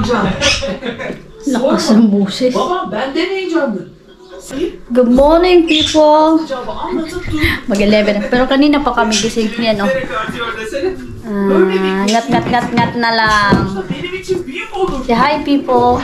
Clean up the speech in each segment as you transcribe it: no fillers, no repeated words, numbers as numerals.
amcan. Lakas ng boses. Babam benden heyecanlı. Good morning, people. Cevabı anlatıp dur. Mag-11 na. Pero kanina pa kami gising. Yan, oh. Ngat na lang. Benim için büyük olur. Say hi, people.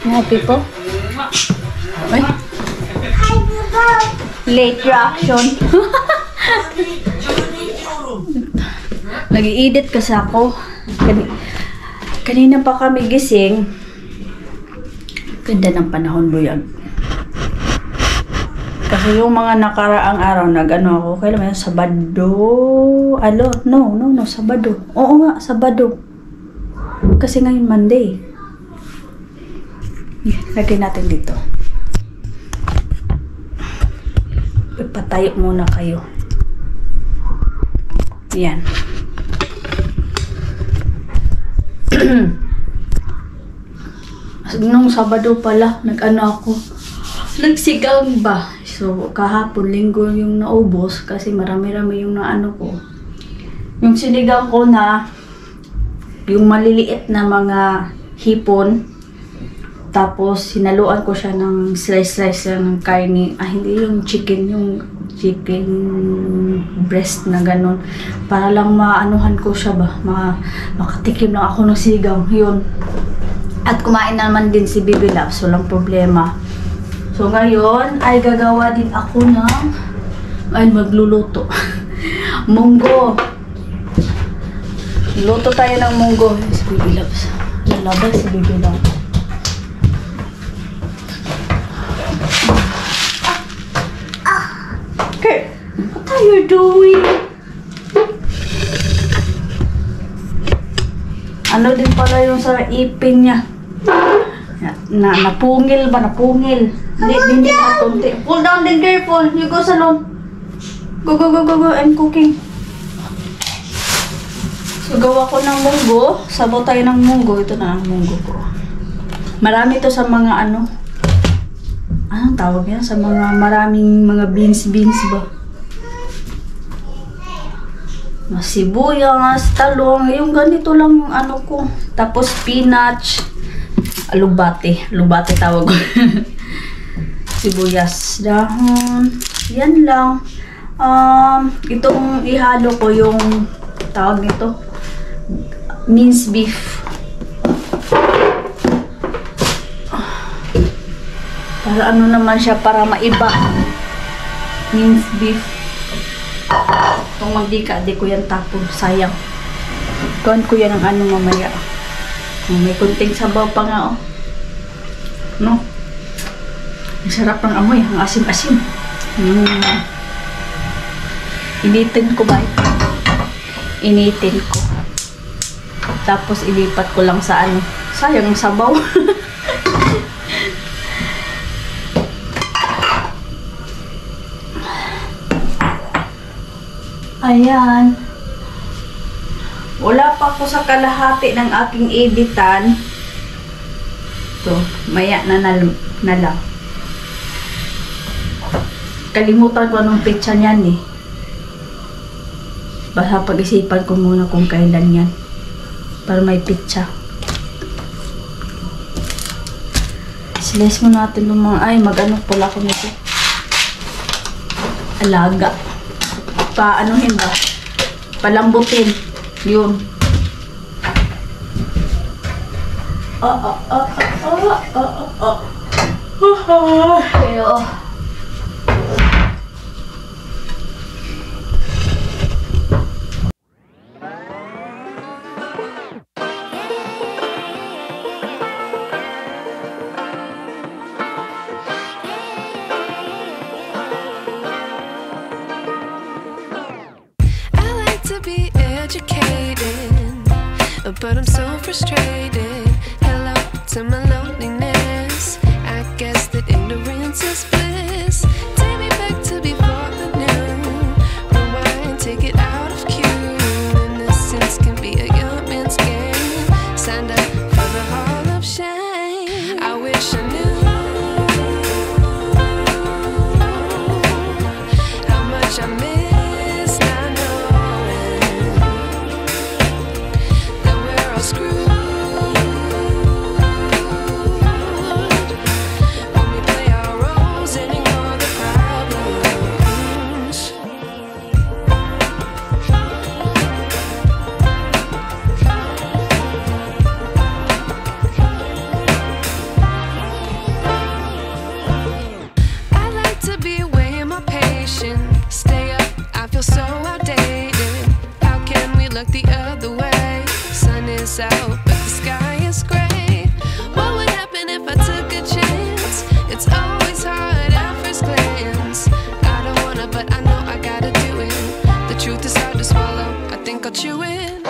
Hi, people. Ay. Late reaction. Nag-i-edit kasi ako. Kanina pa kami gising. Ganda ng panahon, buyag. Kasi yung mga nakaraang araw, nag-ano ako, kailan mo yun? Sabado? No, Sabado. Oo nga, Sabado. Kasi ngayon Monday. Lagyan natin dito. Ipatayo muna kayo. Yan. Nung Sabado pala, nag-ano ako, nagsigang ba? So, kahapon, linggo yung naubos kasi marami-rami yung naano ko. Yung sinigang ko na, yung maliliit na mga hipon, tapos sinaluan ko siya ng slice-slice ng karne. Hindi yung chicken breast na ganun. Para lang maanuhan ko siya ba, makatikim lang ako ng sigang, yun. At kumain naman din si Bibi Loves, walang problema. So ngayon ay gagawa din ako ng magluluto. Munggo. Luto tayo ng munggo. Si Bibi Loves. Lalabas si Bibi Loves. Okay. What are you doing? Ano din pala yung sa ipin niya? Napungil ba? Napungil. Hindi na konti. Pull down din, careful. You go salon. Go. I'm cooking. So, gawa ko ng munggo. Sabaw tayo ng munggo. Ito na ang munggo ko. Marami to sa mga ano. Anong tawag yan? Sa mga maraming mga beans ba? Sibuyas, talong. Yung ganito lang yung ano ko. Tapos spinach. Alubate tawag ko. Sibuyas, dahon. Yan lang. Itong ihalo ko yung tawag nito. Minced beef. Para ano naman siya, para maiba. Minced beef. Itong magdika, di ko yan tapon. Sayang. Gawin ko yan ang ano mamaya. May kunting sabaw pa nga, oh. No? Ang sarap ng amoy. Ang asim-asim. Initin ko ba? Initin ko. Tapos ilipat ko lang sa ano. Sayang ang sabaw. Ayan. Wala pa ako sa kalahati ng aking editan. So, maya na lang. Kalimutan ko anong petsa niyan eh. Basta pag-isipan ko muna kung kailan yan. Para may petsa. Slice mo natin ng mga... Ay, mag-ano pala ako nito. Alaga. Paanohin ba? Palambutin. Yun. Pero but I'm so frustrated. Hello to my loneliness. I guess that ignorance is bliss. Take me back to before the new. Rewind, take it out of cue. Innocence can be a young man's game. Signed up for the hall of shame. I wish I knew how much I miss not knowing that we're all screwed. truth is hard to swallow. I think I'll chew it.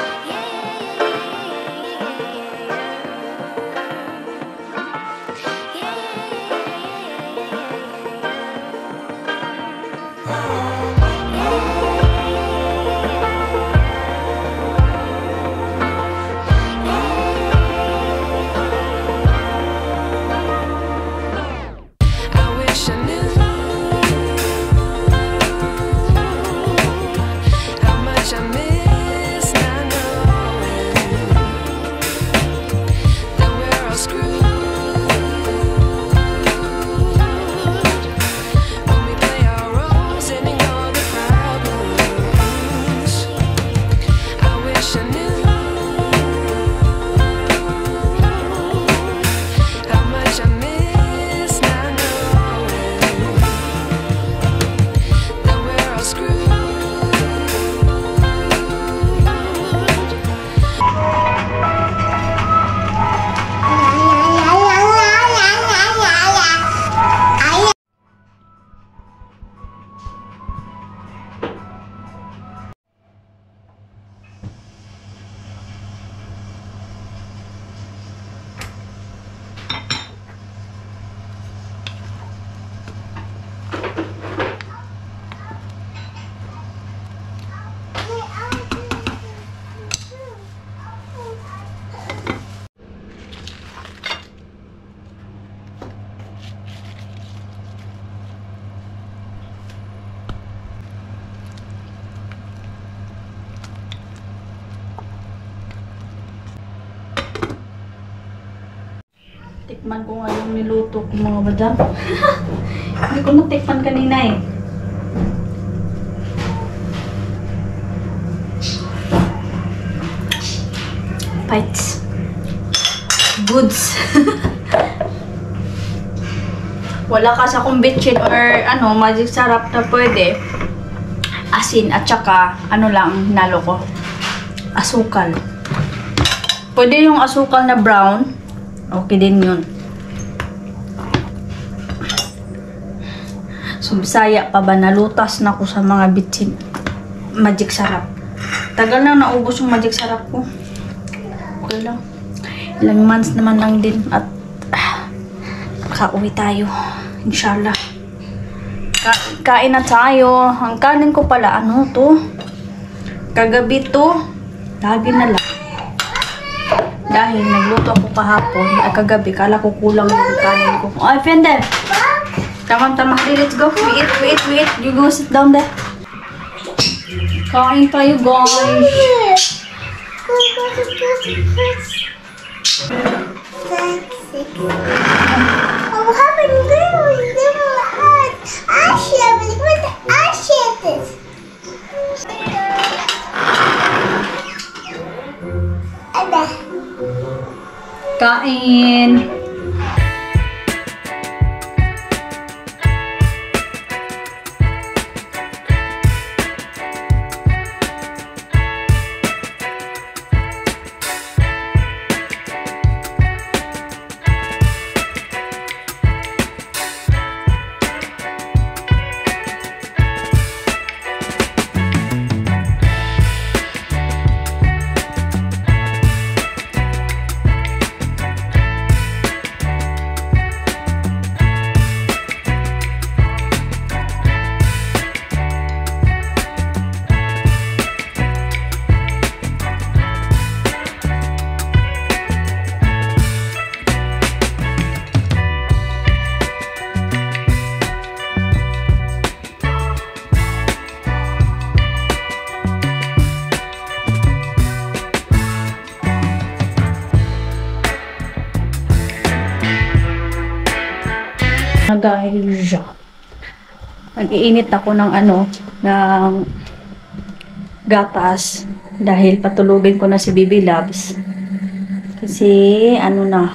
Tikman ko nga yung niluto ko mga madam. Hindi ko natikman kanina eh. Bites. Goods. Wala ka sa kung bitchin or ano, magic sarap na pwede. Asin at saka ano lang nalo ko. Asukal. Pwede yung asukal na brown. Okay din yun. So, Bisaya pa ba? Nalutas na ko sa mga bitsin. Magic sarap. Tagal na naubos yung magic sarap ko. Okay lang. Ilang months naman lang din. At kauwi tayo. Inshallah. Kain na tayo. Ang kanin ko pala, ano to? Kagabi to. Lagi na lang. Dahil nagluto ako kahapon, ay kagabi, kala ko kulang yung kanin ko. Ay, Fender! Tama-tama, let's go. We eat. You go sit down there. Kain tayo, guys. Oh, having little hearts. I share it with this. Kain. Guys, nag-iinit ako ng ng gatas dahil patulugin ko na si Baby Loves. Kasi na,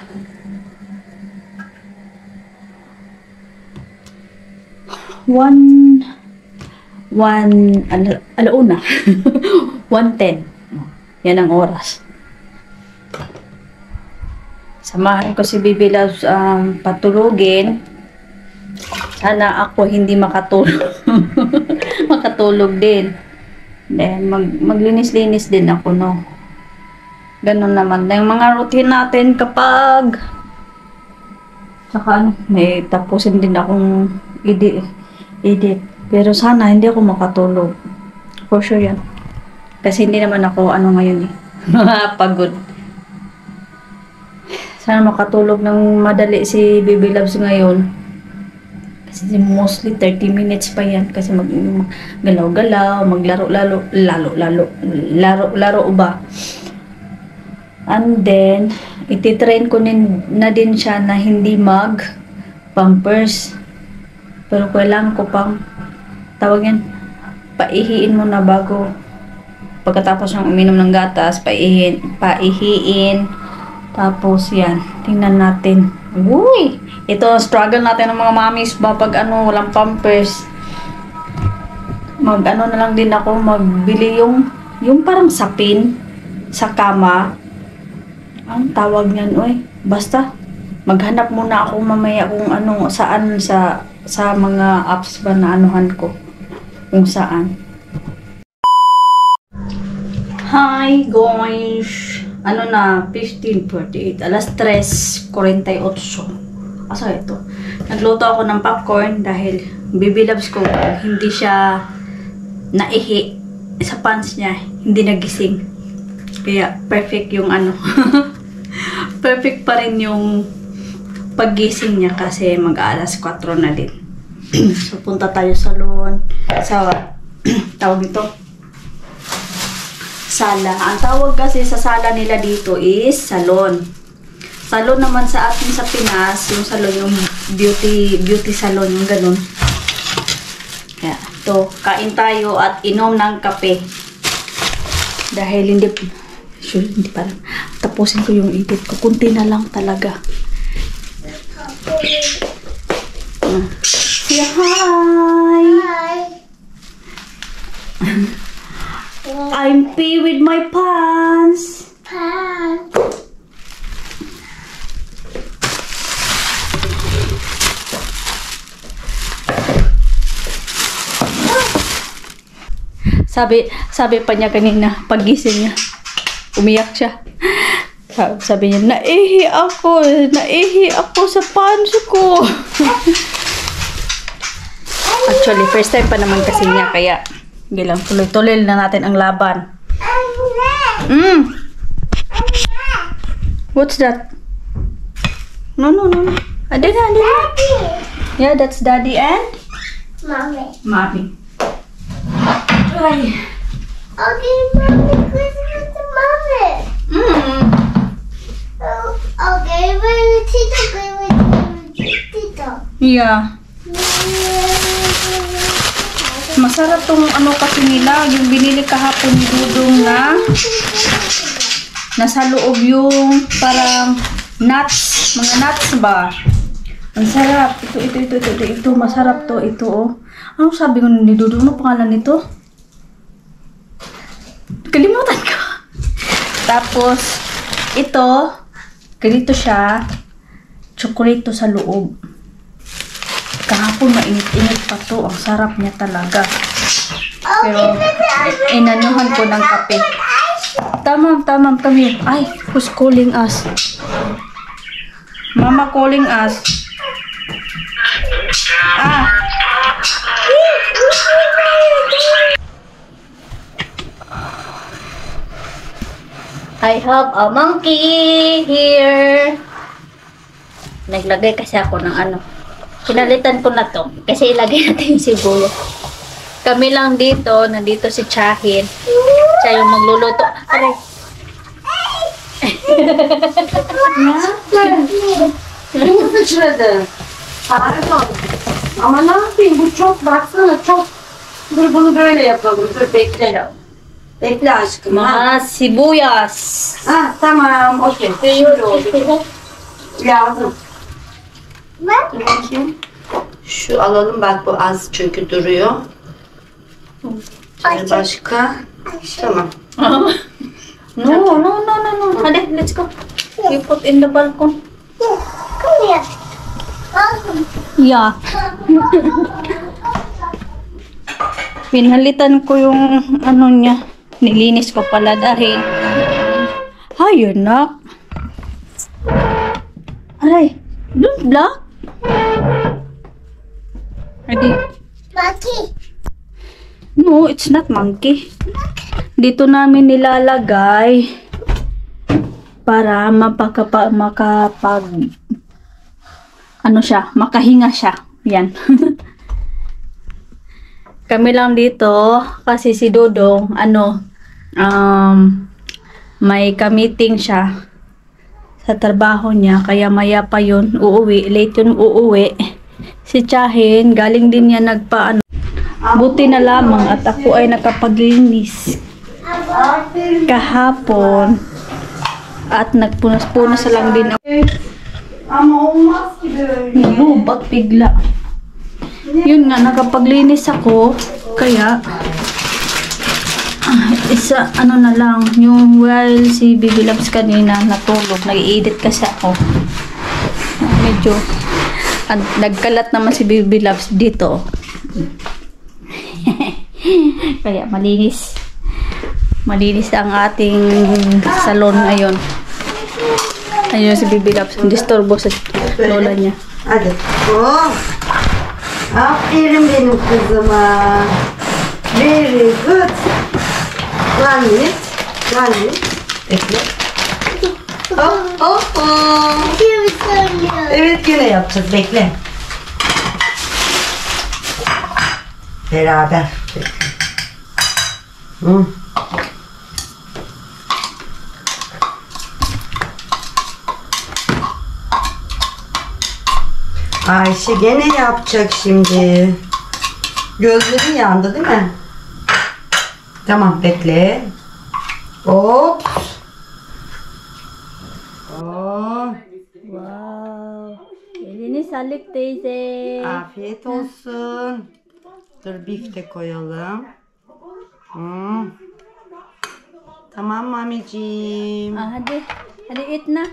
alauna. 1:10. Yan ang oras. Samahan ko si Baby Loves patulugin. Sana ako hindi makatulog. Makatulog din. Then, maglinis-linis din ako, no? Ganun naman. Yung mga routine natin kapag saka may tapusin din akong edit. Pero sana hindi ako makatulog. For sure yan. Kasi hindi naman ako ngayon pagod. Sana makatulog ng madali si Baby Loves ngayon. Kasi mostly 30 minutes pa yan. Kasi maggalaw-galaw, maglaro-laro ba. And then, ititrain ko na din siya na hindi mag-pampers. Pero kailangan ko pang, tawag yan, paihiin mo na bago. Pagkatapos ng uminom ng gatas, paihiin. Tapos yan, tingnan natin. Uy! Ito, struggle natin ng mga mommies ba pag walang pampers. Na lang din ako, magbili yung parang sapin sa kama. Ang tawag niyan, basta maghanap muna ako mamaya kung saan sa mga apps ba na ko. Kung saan. Hi guys! 15:48. Alas 3:48. Asa ito? Nagluto ako ng popcorn dahil Baby Loves ko hindi siya naihi sa pants niya. Hindi nagising. Kaya perfect yung perfect pa rin yung paggising niya kasi mag-alas 4 na din. So punta tayo sa salon. Sa tawag ito sala. Ang tawag kasi sa sala nila dito is salon. Salon naman sa atin sa Pinas, yung salon yung beauty salon yung ganun. Kaya ito, kain tayo at inom ng kape. Dahil hindi pa tapusin ko yung edit ko. Kunti na lang talaga. Say hi! I'm pee with my pants. Sabi pa niya kanina, paggising niya, umiyak siya. Sabi niya, naihi ako sa pants ko. Actually, first time pa naman kasi niya, kaya bilang tuloy-tuloy na natin ang laban. What's that? No. Adina. Yeah, that's Daddy and Mommy. Ay. Okay, Mommy, Christmas to Mommy. Okay, but Tito, Tito. Yeah. Masarap tong kasi nila, yung binili kahapon ni Dudong na nasa loob yung parang nuts, mga nuts ba? Ang sarap. Ito, masarap to. Ito, oh. Ano sabi ko ni Dudong? Ano pangalan nito? Kalimutan ko. Tapos, ito, ganito siya, chocolate to sa loob. Kahapon mainit-init pa to. Ang sarap niya talaga. Pero, inanuhan ko ng kape. Tamam, come here. Ay, who's calling us? Mama calling us. I have a monkey here. Naglagay kasi ako ng Pinalitan ko na to. Kasi ilagay natin yung sibuyas. Kami lang dito. Nandito si Chahin. Siya yung magluluto. Aray. Ama ne yapayım? Bu çok, baksana çok. Dur bunu böyle yapalım. Dur bekle. Bekle aşkım. Mga sibuyas. Tamam. Okey. Lazım. Dur bakayım. Şu alalım, bak bu az çünkü duruyor. Başka. Tamam. No. Hadi, let's go. We put in the balcony. Come here. Yeah. Pinalitan ko yung ano niya. Nilinis ko pala dahil. Ayun, nak. Aray, don't block. Ready? Monkey. No, it's not monkey. Dito namin nilalagay para ano siya, makahinga siya. Yan. Kami lang dito kasi si Dodong may ka-meeting siya sa trabaho niya kaya maya pa yun uuwi, late yun uuwi. Si Chahin galing din niya buti na lamang at ako ay nakapaglinis kahapon at nagpunas-punas lang din ako. Ama olmaz ki böyle. Lubat bigla. Yun nga, nakapaglinis ako kaya ano na lang yung while si Baby Loves kanina natulog, nag-i-edit kasi ako medyo nagkalat naman si Baby Loves dito. Kaya malinis ang ating salon ngayon. Ayun si Baby Loves, disturbo sa lola niya. Hadi. Oh. Aferin benim kızıma. Very good. One minute. Bekle. Oh. Evet gene yapacağız. Bekle. Beraber. Bekle. Ayşe gene yapacak şimdi. Gözlerin yandı değil mi? Tamam bekle. Hop. Oh. Wow. Elini sağlık teyze. Afiyet olsun. Dur bif de koyalım. Tamam mamiciğim. Hadi eat na.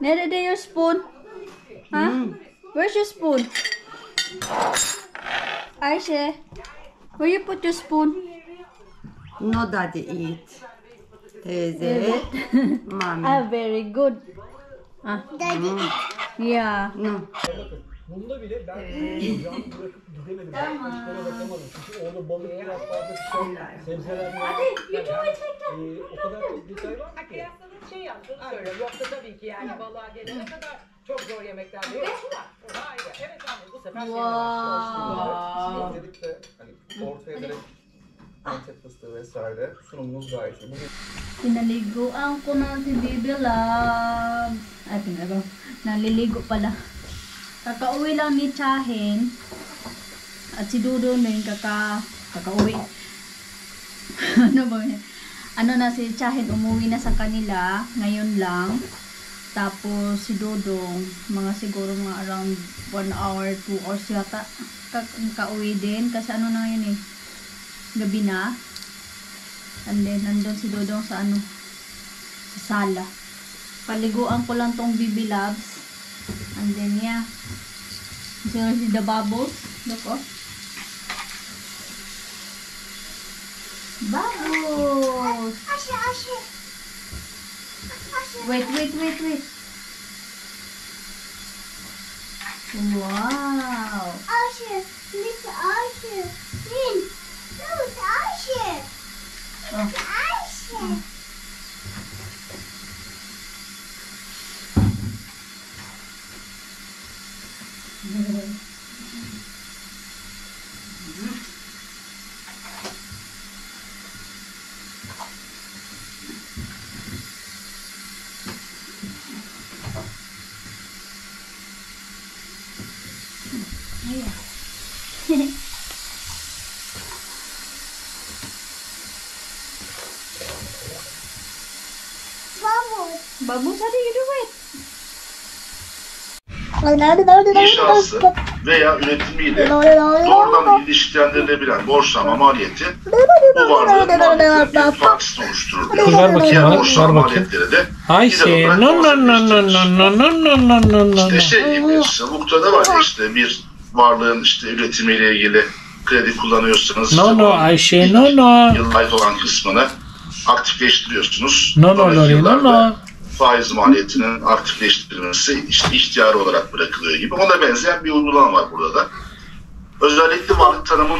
Nerede your spoon? Huh? Where's your spoon? Ayşe, where you put your spoon? No daddy eat. Teyze. Mami. Very good. Daddy. Yeah. No. Bunda bile ben gidemedim. İşlere bakamadım. Çünkü orada balık taraflarda sebzeler var. O kadar çok detay var ki. Kıyaslanın şey yaptığını söylüyorum. Yoksa tabii ki yani balığa gelene kadar çok zor yemekler de yok. Hayır. Evet anne bu sefer Wow. Dedik de hani ortaya direkt Antep fıstığı vesaire sunumumuz gayet iyi. Bugün Pinaliguan ko na si Baby Love. Ay, naliligo pala. Kakauwi lang ni Chahin. At si Dodo na yung kakauwi. Ano ba yun? Ano na si Chahin, umuwi na sa kanila. Ngayon lang. Tapos si Dodong, siguro mga around 1 hour, 2 hours yata. Kakauwi din. Kasi ano na yun gabi na. And then, nandun si Dodong sa sa sala. Paliguan ko lang tong Baby Loves. And then, yeah. So, the bubbles. Look, oh. Bubbles! Ashe. Wait. Wow! Ashe. Little Ashe. No, it's Ashe. Oh. Ashe. Bubbles, how do you do it? İnşası veya üretimiyle doğrudan ilişkilendirilebilen borçlanma maliyeti bu varlığın maliyetinden bir parçasını oluşturur. Ver bakayım Diğer bana, borçlanma ver bakayım. maliyetleri de Ayşe, no. İşte şey gibi, hukukta da var ya işte bir varlığın işte üretimiyle ilgili kredi kullanıyorsanız No Ayşe, no. yıla ait olan kısmını aktifleştiriyorsunuz. No Sonraki Lori, yıllarda no. faiz maliyetinin aktifleştirilmesi işte ihtiyari olarak bırakılıyor gibi. Ona benzeyen bir uygulama var burada da. Özellikle varlık tanımı